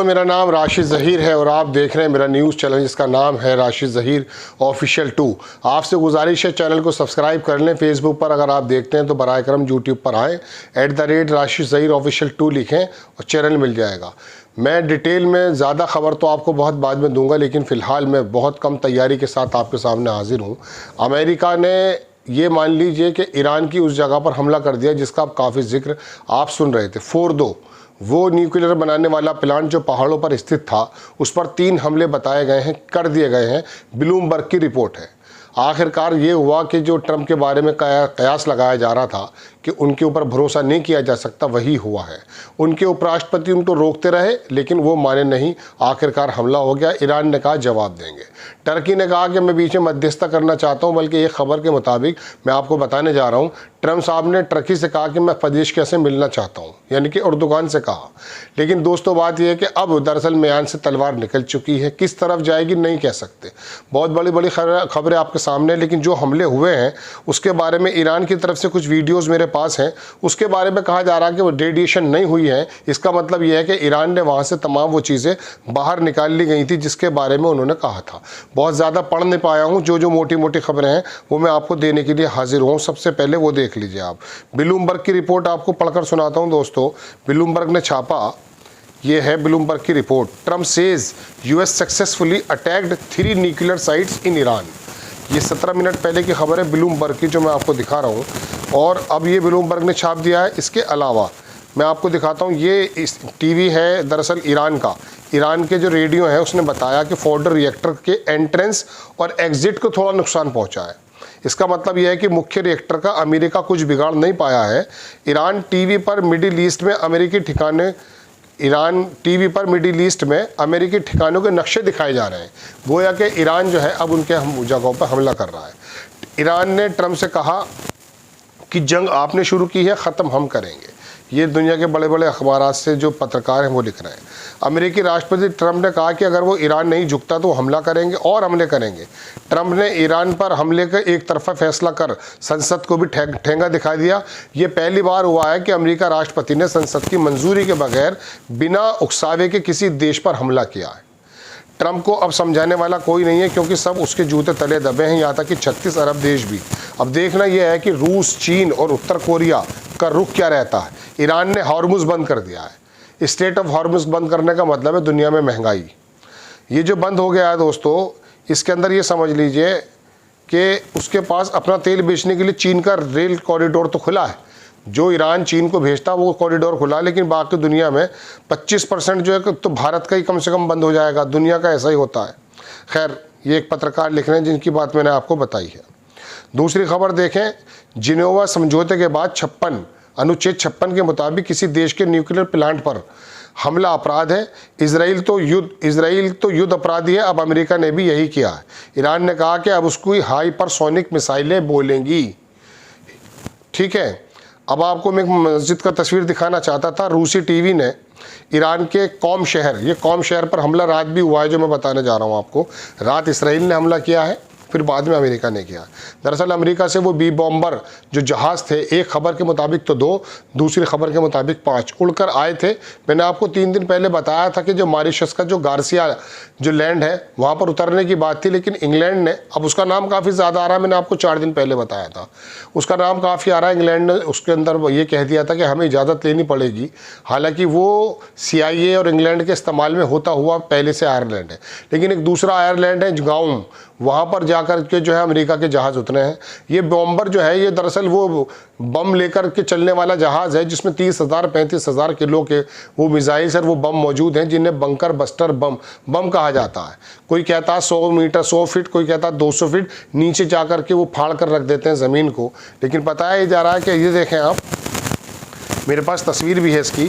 दोस्तों, मेरा नाम राशिद ज़हीर है और आप देख रहे हैं मेरा न्यूज़ चैनल जिसका नाम है राशिद ज़हीर ऑफिशियल 2। आपसे गुजारिश है चैनल को सब्सक्राइब कर लें। फेसबुक पर अगर आप देखते हैं तो बराए करम यूट्यूब पर आएँ, @राशिद ज़हीर ऑफिशियल 2 लिखें और चैनल मिल जाएगा। मैं डिटेल में ज़्यादा खबर तो आपको बहुत बाद में दूंगा, लेकिन फ़िलहाल मैं बहुत कम तैयारी के साथ आपके सामने हाजिर हूँ। अमेरिका ने ये मान लीजिए कि ईरान की उस जगह पर हमला कर दिया जिसका अब काफ़ी जिक्र आप सुन रहे थे। फोर्दो, वो न्यूक्लियर बनाने वाला प्लांट जो पहाड़ों पर स्थित था, उस पर 3 हमले बताए गए हैं, कर दिए गए हैं। ब्लूमबर्ग की रिपोर्ट है। आखिरकार ये हुआ कि जो ट्रंप के बारे में कयास लगाया जा रहा था कि उनके ऊपर भरोसा नहीं किया जा सकता, वही हुआ है। उनके उपराष्ट्रपति उनको रोकते रहे लेकिन वो माने नहीं। आखिरकार हमला हो गया। ईरान ने कहा जवाब देंगे। टर्की ने कहा कि मैं बीच में मध्यस्थता करना चाहता हूं, बल्कि एक खबर के मुताबिक मैं आपको बताने जा रहा हूं, ट्रंप साहब ने टर्की से कहा कि मैं पेजेश्कियां से मिलना चाहता हूं, यानी कि अर्दोगान से कहा। लेकिन दोस्तों बात यह है कि अब दरअसल म्यान से तलवार निकल चुकी है। किस तरफ जाएगी नहीं कह सकते। बहुत बड़ी बड़ी खबरें आपके सामने, लेकिन जो हमले हुए हैं उसके बारे में ईरान की तरफ से कुछ वीडियोज़ मेरे पास हैं। उसके बारे में कहा जा रहा है कि वो रेडिएशन नहीं हुई है। इसका मतलब यह है कि ईरान ने वहाँ से तमाम वो चीज़ें बाहर निकाल ली गई थी जिसके बारे में उन्होंने कहा था। बहुत ज़्यादा पढ़ नहीं पाया हूँ, जो मोटी मोटी खबरें हैं वो मैं आपको देने के लिए हाजिर हूँ। सबसे पहले वो देख लीजिए आप। ब्लूमबर्ग की रिपोर्ट आपको पढ़कर सुनाता हूँ दोस्तों। ब्लूमबर्ग ने छापा, ये है ब्लूमबर्ग की report. Trump says US successfully attacked 3 nuclear sites in Iran. ये 17 मिनट पहले की खबर है ब्लूमबर्ग की, जो मैं आपको दिखा रहा हूँ। और अब ये ब्लूमबर्ग ने छाप दिया है। इसके अलावा मैं आपको दिखाता हूँ, ये इस टीवी है दरअसल ईरान का। ईरान के जो रेडियो है उसने बताया कि फोर्डो रिएक्टर के एंट्रेंस और एग्जिट को थोड़ा नुकसान पहुँचा है। इसका मतलब यह है कि मुख्य रिएक्टर का अमेरिका कुछ बिगाड़ नहीं पाया है। ईरान टीवी पर मिडिल ईस्ट में अमेरिकी ठिकाने अमेरिकी ठिकानों के नक्शे दिखाए जा रहे हैं। गोया कि ईरान जो है अब उनके जगहों पर हमला कर रहा है। ईरान ने ट्रंप से कहा कि जंग आपने शुरू की है, ख़त्म हम करेंगे। ये दुनिया के बड़े बड़े अखबारात से जो पत्रकार हैं वो लिख रहे हैं। अमेरिकी राष्ट्रपति ट्रंप ने कहा कि अगर वो ईरान नहीं झुकता तो हमला करेंगे और हमले करेंगे। ट्रंप ने ईरान पर हमले का एक तरफा फैसला कर संसद को भी ठेंगा दिखा दिया। ये पहली बार हुआ है कि अमेरिका राष्ट्रपति ने संसद की मंजूरी के बगैर बिना उकसावे के किसी देश पर हमला किया है। ट्रंप को अब समझाने वाला कोई नहीं है, क्योंकि सब उसके जूते तले दबे हैं, यहाँ तक कि 36 अरब देश भी। अब देखना यह है कि रूस, चीन और उत्तर कोरिया का रुख क्या रहता है। ईरान ने हॉर्मुज़ बंद कर दिया है। स्टेट ऑफ हॉर्मुज़ बंद करने का मतलब है दुनिया में महंगाई। ये जो बंद हो गया है दोस्तों, इसके अंदर ये समझ लीजिए कि उसके पास अपना तेल बेचने के लिए चीन का रेल कॉरिडोर तो खुला है। जो ईरान चीन को भेजता वो कॉरिडोर खुला, लेकिन बाकी दुनिया में 25% जो है तो भारत का ही कम से कम बंद हो जाएगा। दुनिया का ऐसा ही होता है। खैर, ये एक पत्रकार लिख रहे हैं जिनकी बात मैंने आपको बताई है। दूसरी खबर देखें, जिनेवा समझौते के बाद अनुच्छेद 56 के मुताबिक किसी देश के न्यूक्लियर प्लांट पर हमला अपराध है। इजराइल तो युद्ध अपराधी है। अब अमेरिका ने भी यही किया है। ईरान ने कहा कि अब उसकी हाइपरसोनिक मिसाइलें बोलेंगी। ठीक है, अब आपको मैं एक मस्जिद का तस्वीर दिखाना चाहता था। रूसी टीवी ने ईरान के कौम शहर पर हमला रात भी हुआ है, जो मैं बताने जा रहा हूँ आपको। रात इसराइल ने हमला किया है, फिर बाद में अमेरिका ने किया। दरअसल अमेरिका से वो बी बॉम्बर जो जहाज़ थे, एक खबर के मुताबिक तो 2, दूसरी खबर के मुताबिक 5 उड़कर आए थे। मैंने आपको 3 दिन पहले बताया था कि जो मॉरिशस का जो गार्सिया जो लैंड है वहाँ पर उतरने की बात थी, लेकिन इंग्लैंड ने, अब उसका नाम काफ़ी ज़्यादा आ रहा है, मैंने आपको 4 दिन पहले बताया था, उसका नाम काफ़ी आ रहा है। इंग्लैंड ने उसके अंदर ये कह दिया था कि हमें इजाज़त लेनी पड़ेगी। हालाँकि वो CIA और इंग्लैंड के इस्तेमाल में होता हुआ पहले से आयरलैंड है, लेकिन एक दूसरा आयरलैंड है गाउम, वहाँ पर जाकर के जो है अमेरिका के जहाज़ उतरे हैं। ये बॉम्बर जो है ये दरअसल वो बम लेकर के चलने वाला जहाज़ है जिसमें 30,000-35,000 किलो के वो मिसाइल्स और वो बम मौजूद हैं, जिन्हें बंकर बस्टर बम कहा जाता है। कोई कहता है 100 फीट, कोई कहता है 200 फीट नीचे जाकर के वो फाड़ कर रख देते हैं ज़मीन को। लेकिन बताया ये जा रहा है कि ये देखें आप, मेरे पास तस्वीर भी है इसकी,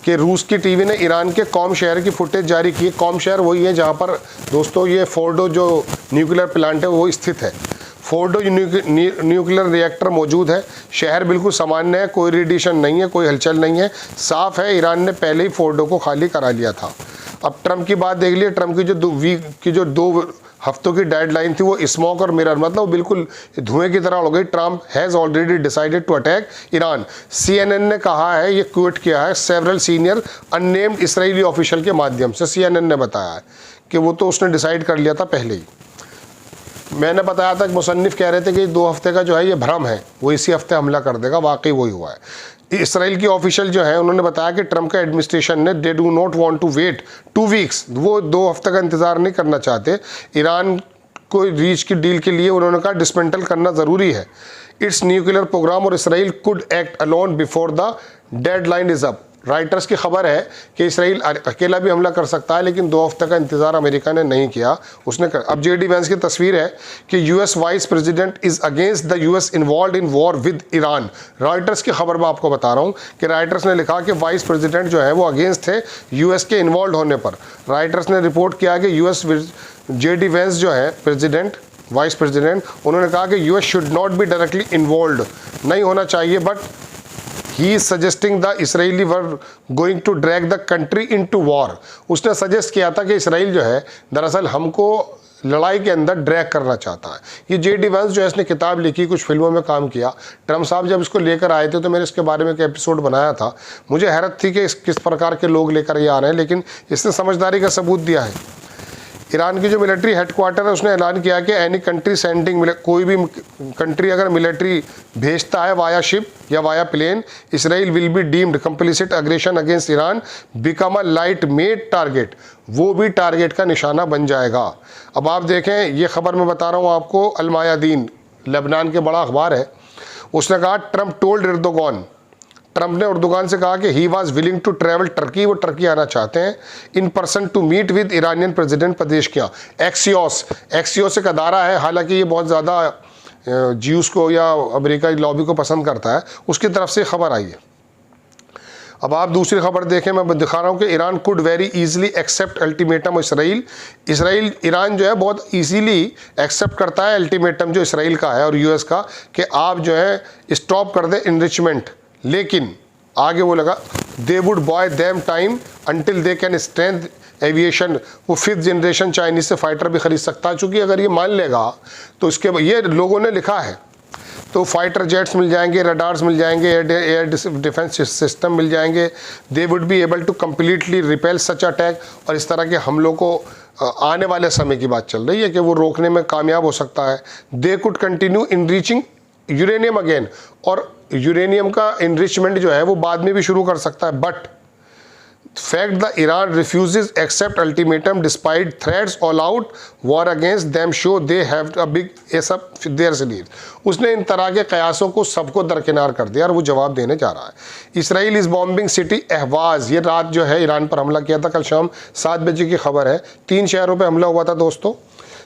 कि रूस की टीवी ने ईरान के कौम शहर की फुटेज जारी की। कौम शहर वही है जहाँ पर दोस्तों ये फोर्डो जो न्यूक्लियर प्लांट है वो स्थित है। फोर्डो न्यूक्लियर रिएक्टर मौजूद है। शहर बिल्कुल सामान्य है, कोई रेडिएशन नहीं है, कोई हलचल नहीं है, साफ है। ईरान ने पहले ही फोर्डो को खाली करा लिया था। अब ट्रंप की बात देख लीजिए। ट्रंप की जो 2 हफ्तों की डेडलाइन थी, वो स्मोक और मिरर, मतलब वो बिल्कुल धुएं की तरह हो गई। Trump has already decided to attack Iran. CNN ने कहा है, ये क्विट किया है several senior unnamed Israeli official के माध्यम से। CNN ने बताया है कि वो तो उसने डिसाइड कर लिया था पहले ही। मैंने बताया था कि मुसन्निफ कह रहे थे कि 2 हफ्ते का जो है ये भ्रम है, वो इसी हफ्ते हमला कर देगा, वाकई वही हुआ है। इसराइल की ऑफिशियल जो है उन्होंने बताया कि ट्रंप का एडमिनिस्ट्रेशन ने they do not want to wait 2 weeks, वो 2 हफ्ते का इंतज़ार नहीं करना चाहते। ईरान को रीच की डील के लिए उन्होंने कहा डिसमेंटल करना ज़रूरी है इट्स न्यूक्लियर प्रोग्राम और Israel could act alone before the deadline is up. Writers की खबर है कि इसराइल अकेला भी हमला कर सकता है, लेकिन 2 हफ्ते का इंतजार अमेरिका ने नहीं किया, उसने कर। अब JD वैंस की तस्वीर है कि US vice president is against the US involve in war with Iran. Writers की खबर मैं आपको बता रहा हूँ कि राइटर्स ने लिखा कि वाइस प्रेसिडेंट जो है वो अगेंस्ट थे US के इन्वॉल्व होने पर। राइटर्स ने रिपोर्ट किया कि US JD वैंस जो है प्रेसिडेंट, वाइस प्रेसिडेंट, उन्होंने कहा कि US should not be directly involve, नहीं होना चाहिए, but he is suggesting the Israeli were going to drag the country into war. उसने सजेस्ट किया था कि इसराइल जो है दरअसल हमको लड़ाई के अंदर ड्रैग करना चाहता है। ये JD वैंस जो है इसने किताब लिखी, कुछ फिल्मों में काम किया। ट्रंप साहब जब इसको लेकर आए थे तो मैंने इसके बारे में एक एपिसोड बनाया था। मुझे हैरत थी कि किस प्रकार के लोग लेकर ये आ रहे हैं, लेकिन इसने समझदारी का सबूत दिया है। ईरान की जो मिलिट्री हेडक्वार्टर है उसने ऐलान किया कि एनी कंट्री सेंडिंग, कोई भी कंट्री अगर मिलिट्री भेजता है वाया शिप या via plane, Israel will be deemed complicit aggression against Iran become a light made target, वो भी टारगेट का निशाना बन जाएगा। अब आप देखें, ये खबर मैं बता रहा हूँ आपको, अल मायादीन लेबनान के बड़ा अखबार है, उसने कहा ट्रंप टोल्ड एर्दोगान, ट्रंप ने एर्दोगान से कहा कि he was willing to travel Turkey, वो टर्की आना चाहते हैं in person to meet with Iranian president Pezeshkian. Axios एक अदारा है, हालांकि ये बहुत ज़्यादा ज्यूस को या अमेरिका की लॉबी को पसंद करता है, उसकी तरफ से खबर आई है। अब आप दूसरी खबर देखें, मैं दिखा रहा हूँ कि Iran could very easily accept ultimatum Israel Iran जो है बहुत इजीली एक्सेप्ट करता है अल्टीमेटम जो इसराइल का है और US का, कि आप जो है स्टॉप कर दें इनरिचमेंट, लेकिन आगे वो लगा they would boy them time until they can strength aviation, वो 5th जनरेशन चाइनीज से फाइटर भी खरीद सकता है, चूँकि अगर ये मान लेगा तो इसके ये लोगों ने लिखा है, तो फाइटर जेट्स मिल जाएंगे, रडार्स मिल जाएंगे, एयर डिफेंस सिस्टम मिल जाएंगे, they would be able to completely repel such attack, और इस तरह के हमलों को आने वाले समय की बात चल रही है कि वो रोकने में कामयाब हो सकता है। They could continue in reaching uranium again, और यूरेनियम का इनरिचमेंट जो है वो बाद में भी शुरू कर सकता है, but fact the Iran refuses accept ultimatum despite threats all out war against them show they have a big ये सब देयर से। उसने इन तरह के कयासों को सबको दरकिनार कर दिया और वो जवाब देने जा रहा है। Israel is bombing city Ahvaz, ये रात जो है ईरान पर हमला किया था, कल शाम 7 बजे की खबर है। 3 शहरों पर हमला हुआ था दोस्तों।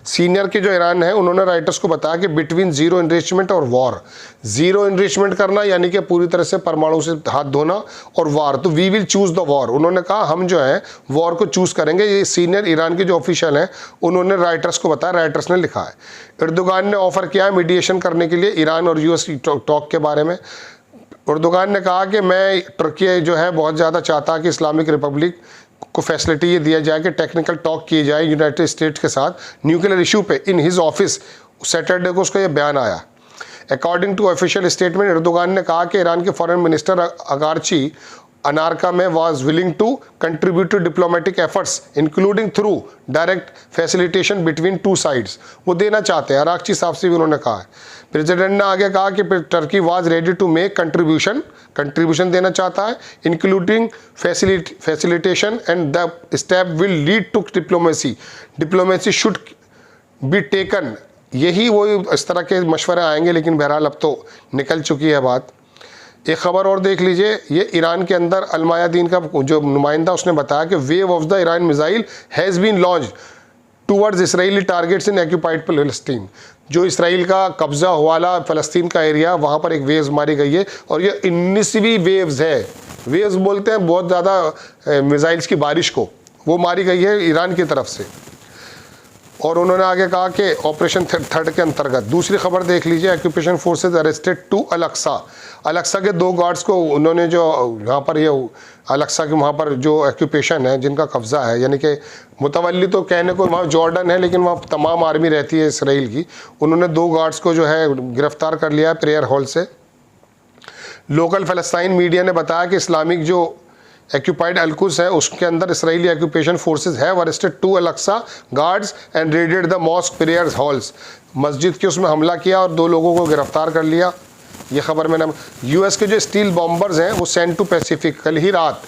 सीनियर के जो ईरान है उन्होंने राइटर्स को बताया कि बिटवीन जीरो इनरिचमेंट और वॉर, जीरो इनरिचमेंट करना यानी कि पूरी तरह से परमाणु से हाथ धोना, और वॉर तो we will choose the war, उन्होंने कहा हम जो है वॉर को चूज करेंगे। ये सीनियर ईरान के जो ऑफिशियल हैं उन्होंने राइटर्स को बताया, राइटर्स ने लिखा है। एर्दोगान ने ऑफर किया है मीडिएशन करने के लिए ईरान और US टॉक के बारे में। एर्दोगान ने कहा कि मैं तुर्की जो है बहुत ज़्यादा चाहता कि इस्लामिक रिपब्लिक को फैसिलिटी ये दिया जाए कि टेक्निकल टॉक किए जाए यूनाइटेड स्टेट्स के साथ न्यूक्लियर इशू पे। इन हिज ऑफिस सैटरडे को उसका ये बयान आया। According to official statement, Erdogan ने कहा कि ईरान के फॉरेन मिनिस्टर अगारची अनारका में was willing to contribute to diplomatic efforts including through direct facilitation between 2 sides, वो देना चाहते हैं। अरागची साहब से भी उन्होंने कहा है। प्रेसिडेंट ने आगे कहा कि Turkey was ready to make contribution देना चाहता है including facilitation and the step will lead to diplomacy should be taken. यही वो इस तरह के मशवरे आएंगे, लेकिन बहरहाल अब तो निकल चुकी है बात। एक खबर और देख लीजिए, ये ईरान के अंदर अल मायादीन का जो नुमाइंदा उसने बताया कि wave of the Iran missile has been launch towards Israeli targets in occupied Palestine. जो इसराइल का कब्जा वाला फ़लस्तीन का एरिया, वहाँ पर एक वेव्स मारी गई है, और ये 19वीं वेव्स है। वेव्स बोलते हैं बहुत ज़्यादा मिसाइल्स की बारिश को, वो मारी गई है ईरान की तरफ से। और उन्होंने आगे कहा कि ऑपरेशन थर्ड के अंतर्गत दूसरी खबर देख लीजिए, ऑक्यूपेशन फोर्सेज अरेस्टेड 2 अलेक्सा के 2 गार्ड्स को उन्होंने जो यहाँ पर ये अलेक्सा के वहाँ पर जो ऑक्यूपेशन है जिनका कब्जा है, यानी कि मुतवल्ली तो कहने को वहाँ जॉर्डन है लेकिन वहाँ तमाम आर्मी रहती है इसराइल की, उन्होंने 2 गार्ड्स को जो है गिरफ्तार कर लिया है प्रेयर हॉल से। लोकल फ़लस्तीन मीडिया ने बताया कि इस्लामिक जो एक्यूपाइड अलकुस है उसके अंदर Israeli occupation forces have arrested 2 Al Aqsa guards and raided the mosque prayers halls. मस्जिद के उसमें हमला किया और 2 लोगों को गिरफ्तार कर लिया। ये खबर मैंने यूएस के जो स्टील बॉम्बर्स हैं वो सेंट टू पैसिफिक, कल ही रात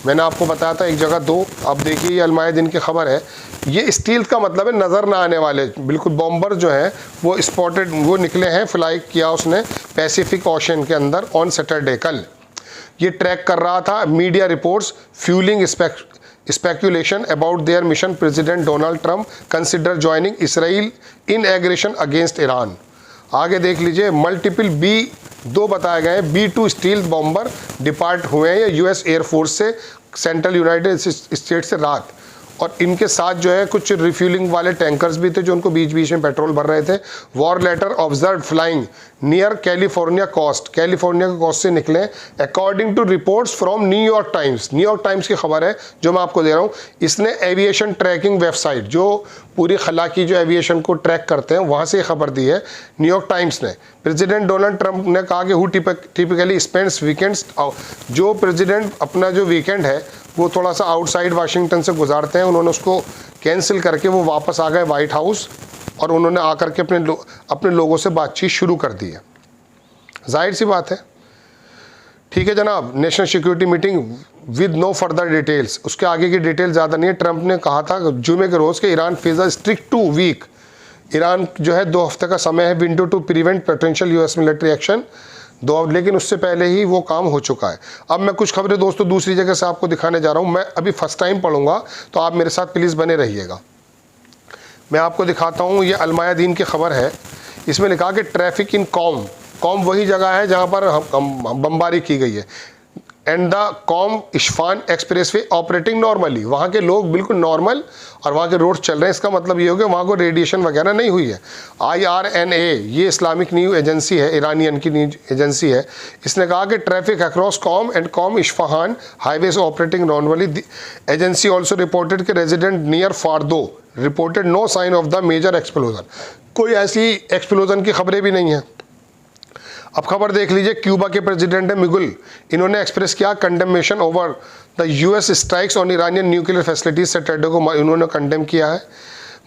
मैंने आपको बताया था एक जगह 2, अब देखिए ये अलमाय दिन की खबर है। ये स्टील का मतलब है नज़र ना आने वाले, बिल्कुल बॉम्बर जो हैं वो स्पॉटेड, वो निकले हैं, फ्लाई किया उसने पैसिफिक ओशन के अंदर ऑन सैटरडे कल। ये ट्रैक कर रहा था media reports fuelling speculation about their mission president Donald Trump consider joining Israel in aggression against Iran. आगे देख लीजिए, मल्टीपल B-2 बताए गए, B-2 स्टील बॉम्बर डिपार्ट हुए हैं यूएस एयरफोर्स से सेंट्रल यूनाइटेड स्टेट्स से रात, और इनके साथ जो है कुछ रिफ्यूलिंग वाले टैंकर्स भी थे जो उनको बीच बीच में पेट्रोल भर रहे थे। War letter observe flying near California coast से निकले according to reports from New York times की खबर है जो मैं आपको दे रहा हूँ। इसने एविएशन ट्रैकिंग वेबसाइट जो पूरी खला की जो एविएशन को ट्रैक करते हैं वहाँ से खबर दी है न्यूयॉर्क टाइम्स ने। प्रेसिडेंट डोनाल्ड ट्रंप ने कहा कि हु टिपिकली स्पेंड्स वीकेंड्स, जो प्रेसिडेंट अपना जो वीकेंड है वो थोड़ा सा आउटसाइड वाशिंगटन से गुजारते हैं, उन्होंने उसको कैंसिल करके वो वापस आ गए वाइट हाउस और उन्होंने आकर के अपने लोगों से बातचीत शुरू कर दी है। जाहिर सी बात है, ठीक है जनाब। National security meeting with no further details, उसके आगे की डिटेल ज़्यादा नहीं है। ट्रंप ने कहा था जुमे के रोज़ के Iran faces strict 2 week, Iran जो है 2 हफ्ते का समय है window to prevent potential US military action, लेकिन उससे पहले ही वो काम हो चुका है। अब मैं कुछ खबरें दोस्तों दूसरी जगह से आपको दिखाने जा रहा हूँ, मैं अभी फर्स्ट टाइम पढ़ूंगा तो आप मेरे साथ प्लीज़ बने रहिएगा। मैं आपको दिखाता हूँ, ये अलमाया दीन की खबर है, इसमें लिखा कि ट्रैफिक इन कॉम वही जगह है जहाँ पर बमबारी की गई है, and the Qom Isfahan expressway operating normally, वहाँ के लोग बिल्कुल नॉर्मल और वहाँ के रोड चल रहे हैं। इसका मतलब ये हो गया वहाँ को रेडिएशन वगैरह नहीं हुई है। IRNA ये इस्लामिक न्यूज़ एजेंसी है, ईरानियन की न्यूज़ एजेंसी है, इसने कहा कि traffic across Qom and Qom Isfahan highways operating normally. Agency also reported कि resident near Fordow reported no sign of the major explosion, कोई ऐसी एक्सप्लोजन की खबरें भी नहीं हैं। अब खबर देख लीजिए, क्यूबा के प्रेसिडेंट है मिगुल, इन्होंने एक्सप्रेस किया condemnation over the US strikes on Iranian nuclear facilities. Saturday को इन्होंने कंडेम किया है।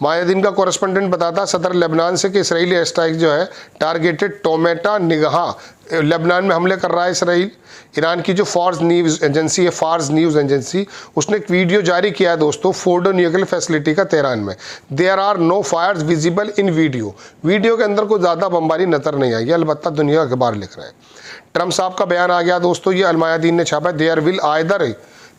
मायादीन का कॉरेस्पोंडेंट बताता सदर लेबनान से कि इसराइली स्ट्राइक जो है टारगेटेड टोमेटा निगाह, लेबनान में हमले कर रहा है इसराइल। ईरान की जो फार्स न्यूज़ एजेंसी उसने एक वीडियो जारी किया है दोस्तों फोर्डो न्यूक्लियर फैसिलिटी का तेहरान में। There are no fires visible in video के अंदर कोई ज़्यादा बमबारी नजर नहीं आई, अलबत्ता दुनिया के अखबार लिख रहे हैं। ट्रंप साहब का बयान आ गया दोस्तों, ये अलमायादीन ने छापा, there will either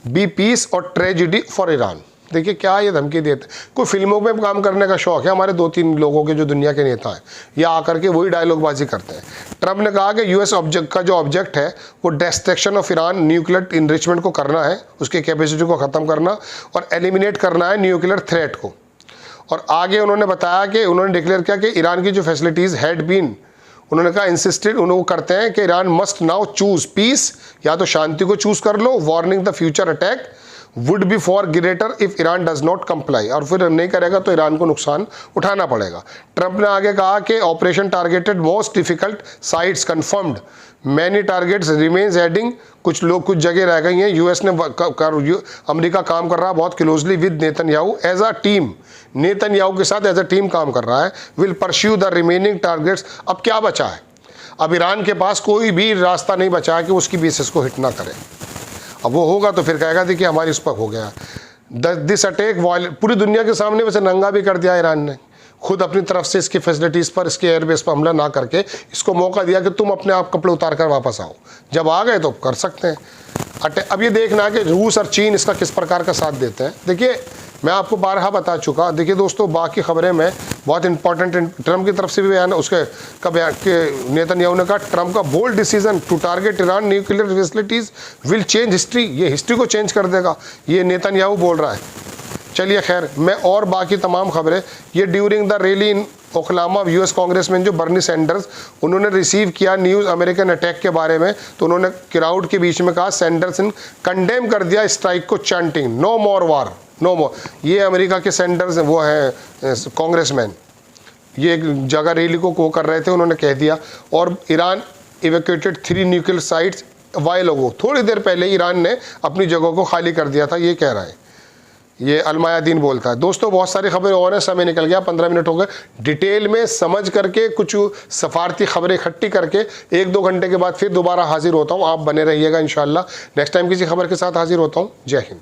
be peace और ट्रेजिडी फॉर ईरान। देखिए क्या ये धमकी देते, कोई फिल्मों में काम करने का शौक है हमारे 2-3 लोगों के जो दुनिया के नेता हैं, या आकर के वही डायलॉगबाजी करते हैं। ट्रंप ने कहा कि यूएस ऑब्जेक्ट का जो ऑब्जेक्ट है वो destruction of Iran nuclear enrichment को करना है, उसकी कैपेसिटी को ख़त्म करना और एलिमिनेट करना है न्यूक्लियर थ्रेट को। और आगे उन्होंने बताया कि उन्होंने डिक्लेयर किया कि ईरान की जो फैसिलिटीज़ हैड बीन, उन्होंने कहा इंसिस्टेड, उन्होंने करते हैं कि Iran must now choose peace, या तो शांति को चूज कर लो, warning the future attack would be far greater if Iran does not comply, और फिर नहीं करेगा तो ईरान को नुकसान उठाना पड़ेगा। ट्रंप ने आगे कहा कि operation targeted most difficult sites confirmed, many targets remains adding, कुछ जगह रह गई हैं। यूएस ने अमेरिका काम कर रहा है बहुत closely with Netanyahu as a team, Netanyahu के साथ एज अ टीम काम कर रहा है। Will pursue the remaining targets. अब क्या बचा है, अब ईरान के पास कोई भी रास्ता नहीं बचा है कि उसकी बेसिस को हिट ना करे। अब वो होगा तो फिर कहेगा देखिए हमारी उस पर हो गया। दिस अटैक पूरी दुनिया के सामने वैसे नंगा भी कर दिया ईरान ने, खुद अपनी तरफ से इसकी फैसिलिटीज़ पर, इसके एयरबेस पर हमला ना करके इसको मौका दिया कि तुम अपने आप कपड़े उतार कर वापस आओ। जब आ गए तो कर सकते हैं। अब ये देखना है कि रूस और चीन इसका किस प्रकार का साथ देते हैं। देखिए मैं आपको बारहा बता चुका। देखिए दोस्तों बाकी खबरें में बहुत इंपॉर्टेंट, ट्रंप की तरफ से भी बयान उसके का बयान के नेतन्याहू ने कहा ट्रंप का bold decision to target Iran nuclear facilities will change history, ये हिस्ट्री को चेंज कर देगा, ये नेतन्याहू बोल रहा है। चलिए खैर, मैं और बाकी तमाम खबरें, ये during the rally in Oklahoma US congressman जो बर्नी सैंडर्स, उन्होंने रिसीव किया न्यूज़ अमेरिकन अटैक के बारे में, तो उन्होंने क्राउड के बीच में कहा, सैंडर्स ने कंडेम कर दिया स्ट्राइक को, चैंटिंग नो मोर वार, नो मोर। ये अमेरिका के सैंडर्स वो हैं कांग्रेसमैन, ये एक जगह रैली को कर रहे थे, उन्होंने कह दिया। और Iran evacuated 3 nuclear sites while ago, थोड़ी देर पहले ईरान ने अपनी जगहों को खाली कर दिया था, ये कह रहा है, ये अलमायादीन बोलता है। दोस्तों बहुत सारी खबरें और हैं, समय निकल गया, 15 मिनट हो गए। डिटेल में समझ करके कुछ सफारती खबरें इकट्ठी करके 1-2 घंटे के बाद फिर दोबारा हाजिर होता हूँ। आप बने रहिएगा, इंशाल्लाह नेक्स्ट टाइम किसी खबर के साथ हाजिर होता हूँ। जय हिंद।